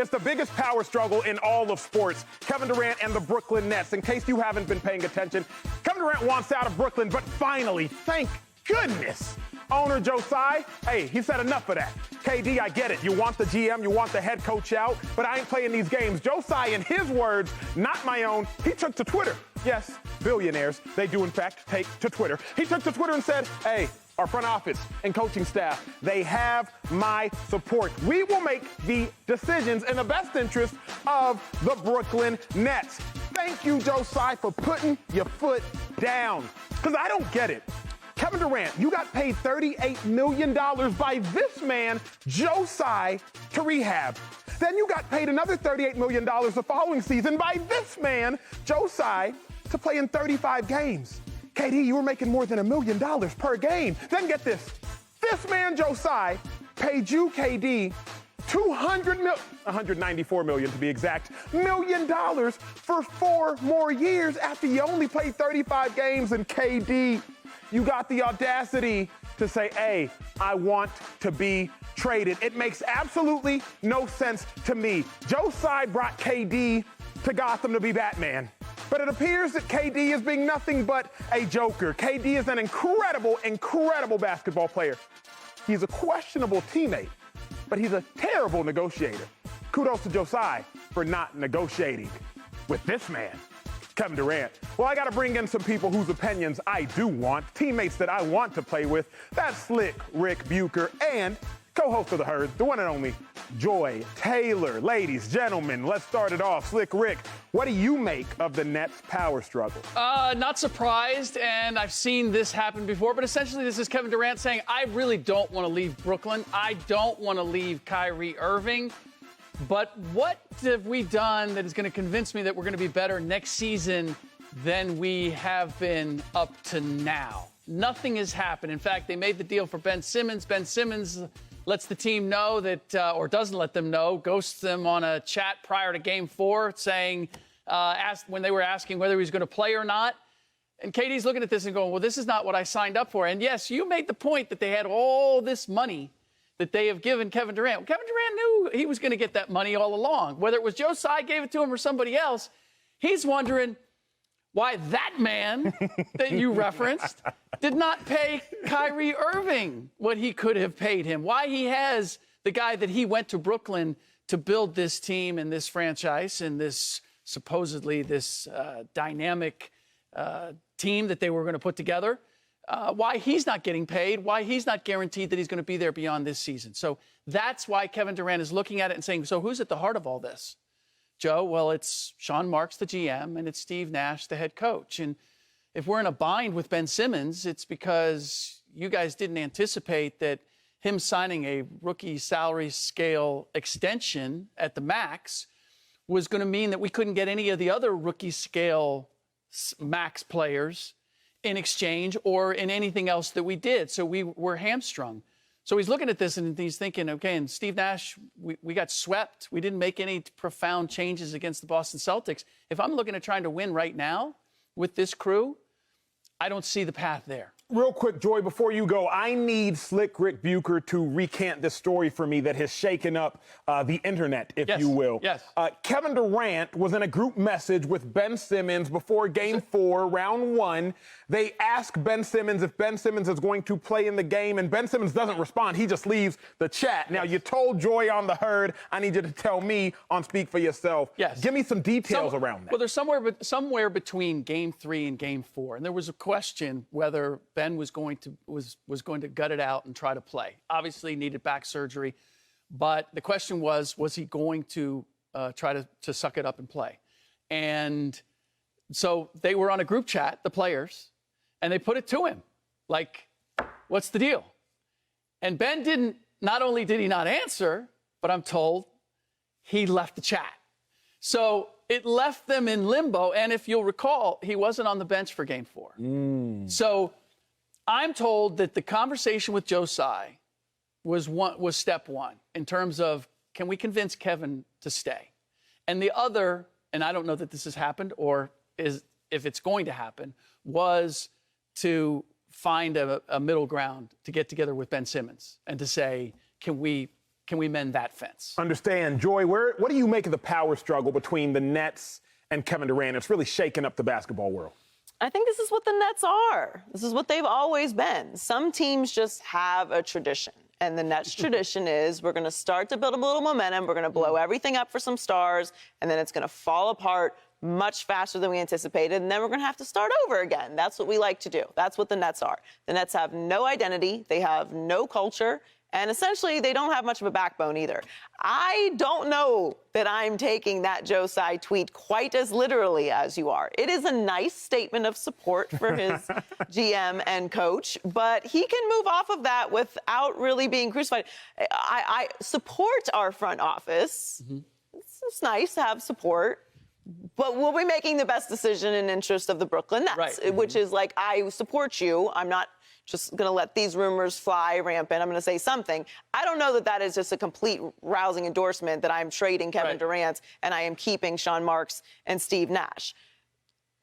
It's the biggest power struggle in all of sports. Kevin Durant and the Brooklyn Nets. In case you haven't been paying attention, Kevin Durant wants out of Brooklyn, but finally, thank goodness, owner Joe Tsai, hey, he said enough of that. KD, I get it. You want the GM, you want the head coach out, but I ain't playing these games. Joe Tsai, in his words, not my own, he took to Twitter. Yes, billionaires, they do in fact take to Twitter. He took to Twitter and said, hey, our front office and coaching staff, they have my support. We will make the decisions in the best interest of the Brooklyn Nets. Thank you, Joe Tsai, for putting your foot down. Because I don't get it. Kevin Durant, you got paid $38 million by this man, Joe Tsai, to rehab. Then you got paid another $38 million the following season by this man, Joe Tsai, to play in 35 games. KD, you were making more than $1 million per game. Then get this. This man, Joe Tsai, paid you, KD, $194 million to be exact, million dollars for 4 more years after you only played 35 games. And KD, you got the audacity to say, hey, I want to be traded. It makes absolutely no sense to me. Joe Tsai brought KD to Gotham to be Batman. But it appears that KD is being nothing but a joker. KD is an incredible, incredible basketball player. He's a questionable teammate, but he's a terrible negotiator. Kudos to Joe Tsai for not negotiating with this man, Kevin Durant. Well, I got to bring in some people whose opinions I do want, teammates that I want to play with. That's Slick Ric Bucher and co-host of The Herd, the one and only Joy Taylor. Ladies, gentlemen, let's start it off. Slick Ric, what do you make of the Nets' power struggle? Not surprised, and I've seen this happen before, but essentially this is Kevin Durant saying, I really don't want to leave Brooklyn. I don't want to leave Kyrie Irving. But what have we done that is going to convince me that we're going to be better next season than we have been up to now? Nothing has happened. In fact, they made the deal for Ben Simmons. Ben Simmons lets the team know that, or doesn't let them know, ghosts them on a chat prior to Game 4, saying, when they were asking whether he was going to play or not. And KD's looking at this and going, well, this is not what I signed up for. And yes, you made the point that they had all this money that they have given Kevin Durant. Well, Kevin Durant knew he was going to get that money all along. Whether it was Joe Tsai gave it to him or somebody else, he's wondering why that man that you referenced did not pay Kyrie Irving what he could have paid him. Why he has the guy that he went to Brooklyn to build this team and this franchise and this supposedly this dynamic team that they were going to put together. Why he's not getting paid, why he's not guaranteed that he's going to be there beyond this season. So that's why Kevin Durant is looking at it and saying, so who's at the heart of all this? Joe, well, it's Sean Marks, the GM, and it's Steve Nash, the head coach. And if we're in a bind with Ben Simmons, it's because you guys didn't anticipate that him signing a rookie salary scale extension at the max was going to mean that we couldn't get any of the other rookie scale max players in exchange or in anything else that we did. So we were hamstrung. So he's looking at this and he's thinking, okay, and Steve Nash, we got swept. We didn't make any profound changes against the Boston Celtics. If I'm looking at trying to win right now with this crew, I don't see the path there. Real quick, Joy, before you go, I need Slick Ric Bucher to recant this story for me that has shaken up the internet, if you will. Yes. Kevin Durant was in a group message with Ben Simmons before Game 4, Round 1. They ask Ben Simmons if Ben Simmons is going to play in the game, and Ben Simmons doesn't respond. He just leaves the chat. Now, you told Joy on The Herd. I need you to tell me on Speak for Yourself. Yes. Give me some details around that. Well, there's somewhere between Game 3 and Game 4, and there was a question whether Ben was going to gut it out and try to play. Obviously needed back surgery, but the question was he going to try to suck it up and play? And so they were on a group chat, the players, and they put it to him, like, what's the deal? And Ben not only did he not answer, but I'm told he left the chat. So it left them in limbo, and if you'll recall, he wasn't on the bench for Game 4. So I'm told that the conversation with Joe Tsai was step one in terms of, can we convince Kevin to stay? And the other, and I don't know that this has happened or if it's going to happen, was to find a middle ground to get together with Ben Simmons and to say, can we can we mend that fence? Understand. Joy, what do you make of the power struggle between the Nets and Kevin Durant? It's really shaking up the basketball world. I think this is what the Nets are. This is what they've always been. Some teams just have a tradition. And the Nets' tradition is we're going to start to build a little momentum. We're going to blow everything up for some stars. And then it's going to fall apart much faster than we anticipated. And then we're going to have to start over again. That's what we like to do. That's what the Nets are. The Nets have no identity. They have no culture. And essentially, they don't have much of a backbone either. I don't know that I'm taking that Joe Tsai tweet quite as literally as you are. It is a nice statement of support for his GM and coach, but he can move off of that without really being crucified. I support our front office. Mm-hmm. It's nice to have support. But we'll be making the best decision in interest of the Brooklyn Nets, right. Which is like, I support you. I'm not just going to let these rumors fly rampant. I'm going to say something. I don't know that that is just a complete rousing endorsement that I'm trading Kevin Durant and I am keeping Sean Marks and Steve Nash.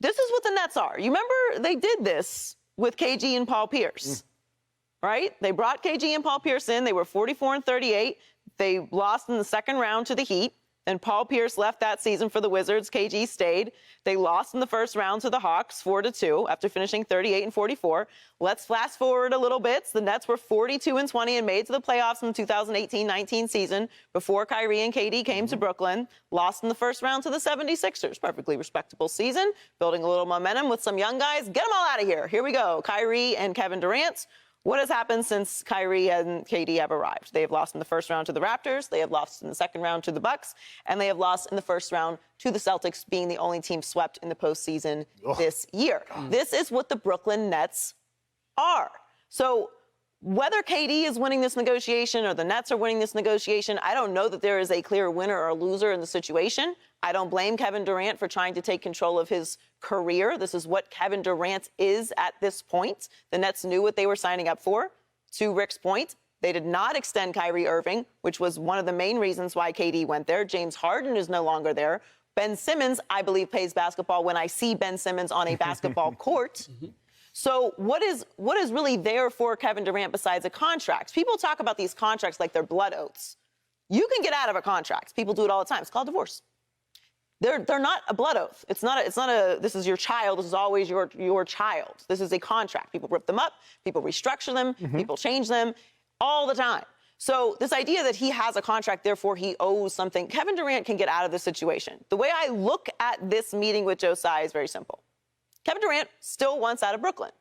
This is what the Nets are. You remember they did this with KG and Paul Pierce, right? They brought KG and Paul Pierce in. They were 44-38. They lost in the second round to the Heat. Then Paul Pierce left that season for the Wizards. KG stayed. They lost in the first round to the Hawks 4-2 after finishing 38-44. Let's fast forward a little bit. The Nets were 42-20 and made to the playoffs in the 2018-19 season before Kyrie and KD came to Brooklyn. Lost in the first round to the 76ers. Perfectly respectable season. Building a little momentum with some young guys. Get them all out of here. Here we go. Kyrie and Kevin Durant. What has happened since Kyrie and KD have arrived? They have lost in the first round to the Raptors. They have lost in the second round to the Bucks. And they have lost in the first round to the Celtics, being the only team swept in the postseason this year. This is what the Brooklyn Nets are. So whether KD is winning this negotiation or the Nets are winning this negotiation, I don't know that there is a clear winner or loser in the situation. I don't blame Kevin Durant for trying to take control of his career. This is what Kevin Durant is at this point. The Nets knew what they were signing up for. To Rick's point, they did not extend Kyrie Irving, which was one of the main reasons why KD went there. James Harden is no longer there. Ben Simmons, I believe, plays basketball when I see Ben Simmons on a basketball court. So what is really there for Kevin Durant besides a contract? People talk about these contracts like they're blood oaths. You can get out of a contract. People do it all the time. It's called divorce. They're not a blood oath. It's not a this is your child. This is always your child. This is a contract. People rip them up. People restructure them. People change them all the time. So this idea that he has a contract, therefore he owes something, Kevin Durant can get out of this situation. The way I look at this meeting with Joe Tsai is very simple. Kevin Durant still wants out of Brooklyn.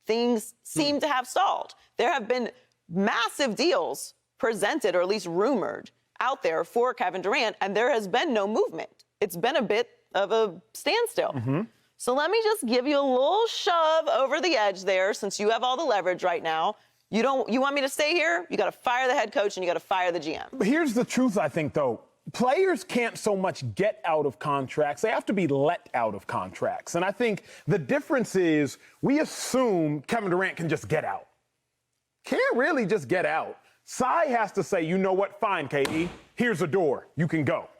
Things seem to have stalled. There have been massive deals presented, or at least rumored, out there for Kevin Durant, and there has been no movement. It's been a bit of a standstill. So let me just give you a little shove over the edge there, since you have all the leverage right now. You want me to stay here? You got to fire the head coach and you got to fire the GM. But here's the truth, I think, though. Players can't so much get out of contracts. They have to be let out of contracts. And I think the difference is we assume Kevin Durant can just get out. Can't really just get out. Tsai has to say, you know what, fine, KD, here's a door. You can go.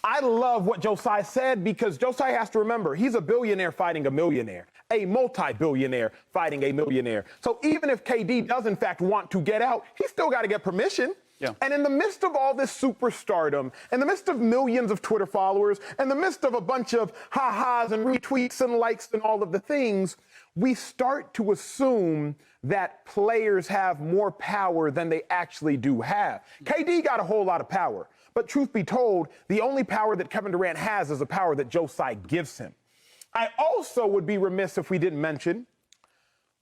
I love what Joe Tsai said, because Joe Tsai has to remember he's a billionaire fighting a millionaire, a multi-billionaire fighting a millionaire. So even if KD does, in fact, want to get out, he's still got to get permission. Yeah. And in the midst of all this superstardom, in the midst of millions of Twitter followers, in the midst of a bunch of ha-has and retweets and likes and all of the things, we start to assume that players have more power than they actually do have. KD got a whole lot of power. But truth be told, the only power that Kevin Durant has is a power that Joe Tsai gives him. I also would be remiss if we didn't mention,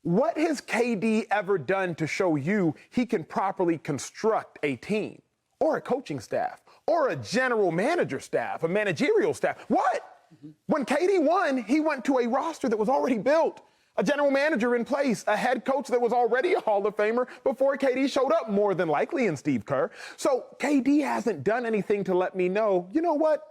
what has KD ever done to show you he can properly construct a team or a coaching staff or a general manager staff, a managerial staff? What? When KD won, he went to a roster that was already built, a general manager in place, a head coach that was already a Hall of Famer before KD showed up, more than likely, in Steve Kerr. So KD hasn't done anything to let me know, you know what?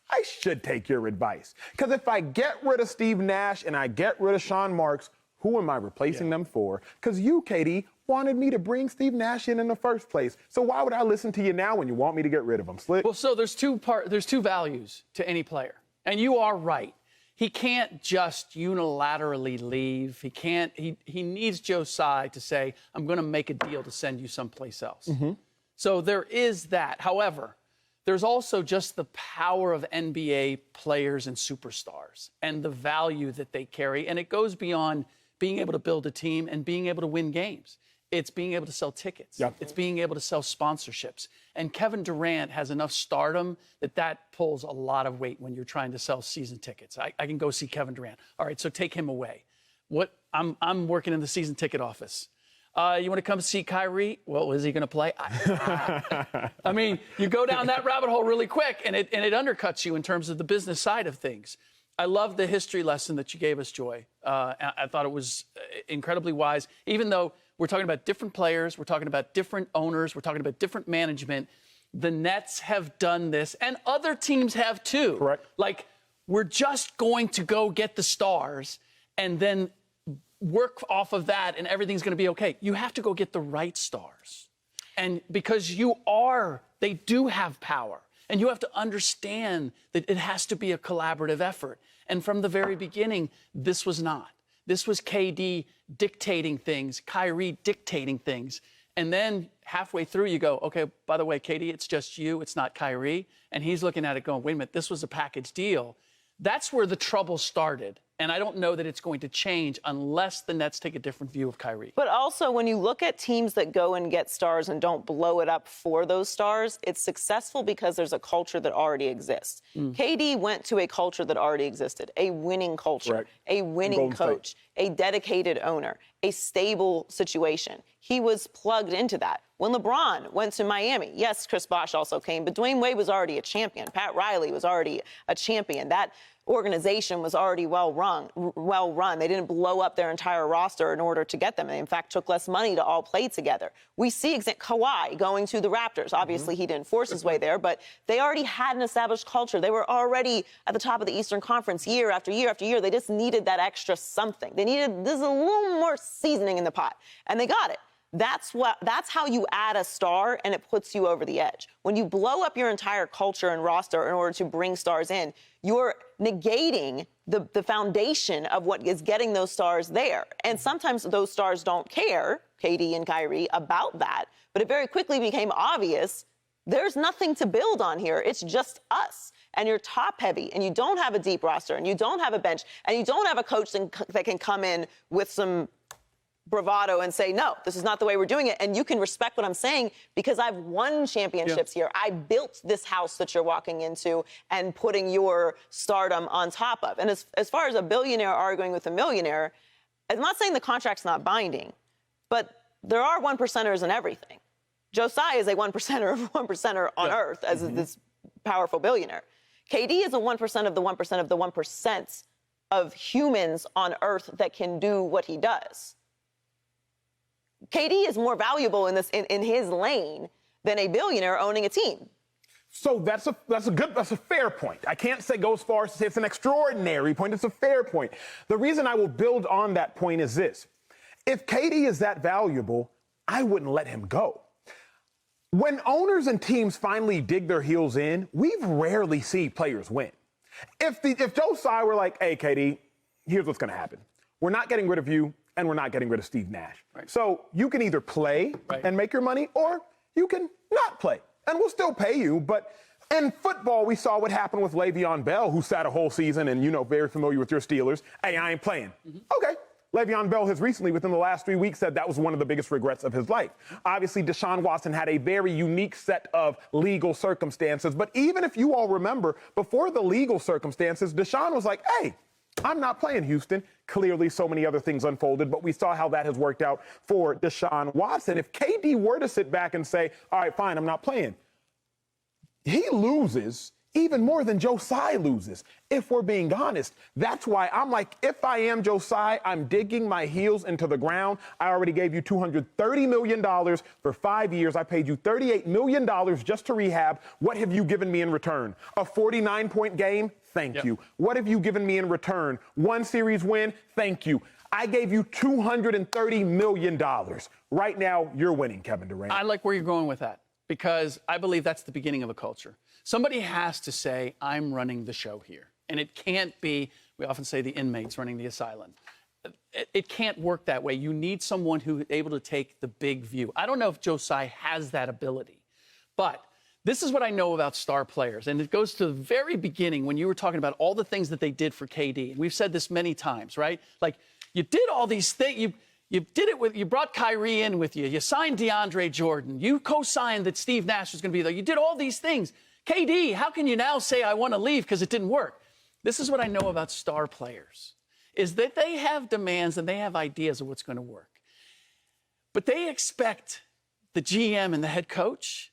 I should take your advice. Because if I get rid of Steve Nash and I get rid of Sean Marks, who am I replacing them for? Because you, KD, wanted me to bring Steve Nash in the first place. So why would I listen to you now when you want me to get rid of him, Slick? Well, so there's two values to any player. And you are right. He can't just unilaterally leave. He needs Joe Tsai to say, I'm going to make a deal to send you someplace else. So there is that. However, there's also just the power of NBA players and superstars and the value that they carry. And it goes beyond being able to build a team and being able to win games. It's being able to sell tickets. Yep. It's being able to sell sponsorships. And Kevin Durant has enough stardom that pulls a lot of weight when you're trying to sell season tickets. I can go see Kevin Durant. All right, so take him away. I'm working in the season ticket office. You want to come see Kyrie? Well, is he going to play? I mean, you go down that rabbit hole really quick, and it undercuts you in terms of the business side of things. I love the history lesson that you gave us, Joy. I thought it was incredibly wise, even though we're talking about different players, we're talking about different owners, we're talking about different management. The Nets have done this, and other teams have too. Correct. Like, we're just going to go get the stars and then work off of that, and everything's going to be okay. You have to go get the right stars. And because they do have power. And you have to understand that it has to be a collaborative effort. And from the very beginning, this was not. This was KD dictating things, Kyrie dictating things. And then halfway through, you go, okay, by the way, KD, it's just you. It's not Kyrie. And he's looking at it going, wait a minute, this was a package deal. That's where the trouble started. And I don't know that it's going to change unless the Nets take a different view of Kyrie. But also, when you look at teams that go and get stars and don't blow it up for those stars, it's successful because there's a culture that already exists. KD went to a culture that already existed, a winning culture, a winning coach, a dedicated owner, a stable situation. He was plugged into that. When LeBron went to Miami, yes, Chris Bosh also came, but Dwayne Wade was already a champion. Pat Riley was already a champion. That organization was already well run. They didn't blow up their entire roster in order to get them. They, in fact, took less money to all play together. We see Kawhi going to the Raptors. Obviously, he didn't force his way there, but they already had an established culture. They were already at the top of the Eastern Conference year after year after year. They just needed that extra something. There's a little more seasoning in the pot, and they got it. That's how you add a star, and it puts you over the edge. When you blow up your entire culture and roster in order to bring stars in, you're negating the foundation of what is getting those stars there. And sometimes those stars don't care, KD and Kyrie, about that. But it very quickly became obvious there's nothing to build on here. It's just us. And you're top heavy, and you don't have a deep roster, and you don't have a bench, and you don't have a coach that can come in with some bravado and say, no, this is not the way we're doing it. And you can respect what I'm saying because I've won championships here. I built this house that you're walking into and putting your stardom on top of. And as far as a billionaire arguing with a millionaire, I'm not saying the contract's not binding, but there are one percenters in everything. Joe Tsai is a 1%er of 1%er on earth as this powerful billionaire. KD is a 1% of the 1% of the 1% of humans on earth that can do what he does. KD is more valuable in his lane than a billionaire owning a team. So that's a fair point. I can't go as far as to say it's an extraordinary point. It's a fair point. The reason I will build on that point is this. If KD is that valuable, I wouldn't let him go. When owners and teams finally dig their heels in, we rarely see players win. If Joe Tsai were like, hey, KD, here's what's going to happen. We're not getting rid of you, and we're not getting rid of Steve Nash. Right. So you can either play and make your money, or you can not play, and we'll still pay you. But in football, we saw what happened with Le'Veon Bell, who sat a whole season, and, very familiar with your Steelers. Hey, I ain't playing. Okay. Le'Veon Bell has recently, within the last 3 weeks, said that was one of the biggest regrets of his life. Obviously, Deshaun Watson had a very unique set of legal circumstances. But even if you all remember, before the legal circumstances, Deshaun was like, hey, I'm not playing Houston. Clearly, so many other things unfolded, but we saw how that has worked out for Deshaun Watson. If KD were to sit back and say, all right, fine, I'm not playing, he loses even more than Joe Tsai loses, if we're being honest. That's why I'm like, if I am Joe Tsai, I'm digging my heels into the ground. I already gave you $230 million for 5 years. I paid you $38 million just to rehab. What have you given me in return? A 49-point game? Thank you. What have you given me in return? One series win? Thank you. I gave you $230 million. Right now, you're winning, Kevin Durant. I like where you're going with that, because I believe that's the beginning of a culture. Somebody has to say, I'm running the show here. And it can't be, we often say, the inmates running the asylum. It can't work that way. You need someone who's able to take the big view. I don't know if Joe Tsai has that ability. But this is what I know about star players, and it goes to the very beginning when you were talking about all the things that they did for KD. And we've said this many times, right? Like, you did all these things. You brought Kyrie in with you. You signed DeAndre Jordan. You co-signed that Steve Nash was going to be there. You did all these things. KD, how can you now say I want to leave because it didn't work? This is what I know about star players, is that they have demands and they have ideas of what's going to work. But they expect the GM and the head coach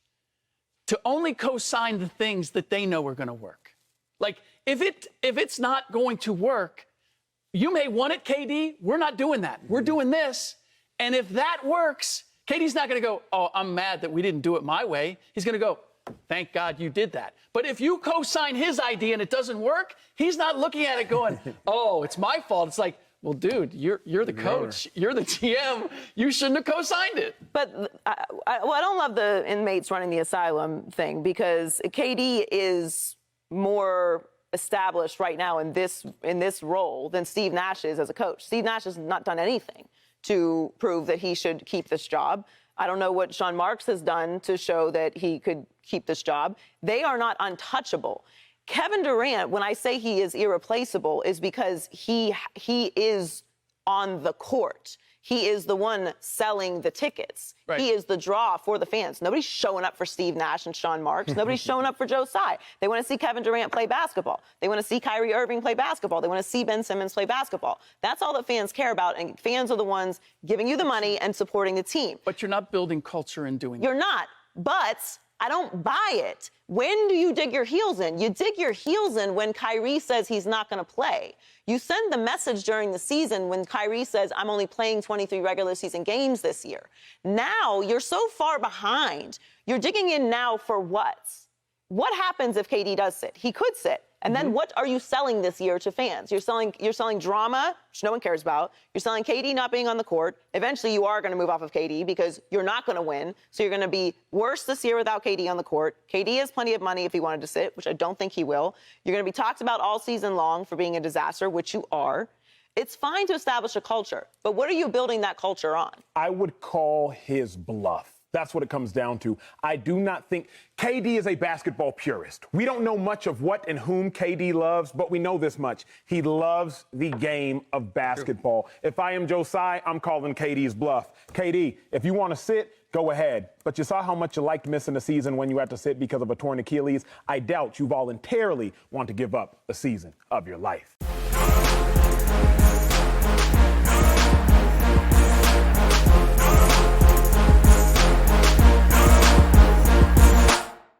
to only co-sign the things that they know are going to work. Like, if it's not going to work, you may want it, KD. We're not doing that. We're doing this. And if that works, KD's not going to go, oh, I'm mad that we didn't do it my way. He's going to go, thank God you did that. But if you co-sign his idea and it doesn't work, he's not looking at it going, oh, it's my fault. It's like, well, dude, you're the coach. You're the GM. You shouldn't have co-signed it. But I don't love the inmates running the asylum thing, because KD is more established right now in this role than Steve Nash is as a coach. Steve Nash has not done anything to prove that he should keep this job. I don't know what Sean Marks has done to show that he could keep this job. They are not untouchable. Kevin Durant, when I say he is irreplaceable, is because he is on the court. He is the one selling the tickets. Right. He is the draw for the fans. Nobody's showing up for Steve Nash and Sean Marks. Nobody's showing up for Joe Tsai. They want to see Kevin Durant play basketball. They want to see Kyrie Irving play basketball. They want to see Ben Simmons play basketball. That's all that fans care about, and fans are the ones giving you the money and supporting the team. But you're not building culture and doing that. You're not, but I don't buy it. When do you dig your heels in? You dig your heels in when Kyrie says he's not going to play. You send the message during the season when Kyrie says, I'm only playing 23 regular season games this year. Now you're so far behind. You're digging in now for what? What happens if KD does sit? He could sit. And then what are you selling this year to fans? You're selling drama, which no one cares about. You're selling KD not being on the court. Eventually, you are going to move off of KD because you're not going to win. So you're going to be worse this year without KD on the court. KD has plenty of money if he wanted to sit, which I don't think he will. You're going to be talked about all season long for being a disaster, which you are. It's fine to establish a culture, but what are you building that culture on? I would call his bluff. That's what it comes down to. I do not think KD is a basketball purist. We don't know much of what and whom KD loves, but we know this much. He loves the game of basketball. If I am Joe Tsai, I'm calling KD's bluff. KD, if you want to sit, go ahead. But you saw how much you liked missing the season when you had to sit because of a torn Achilles. I doubt you voluntarily want to give up a season of your life.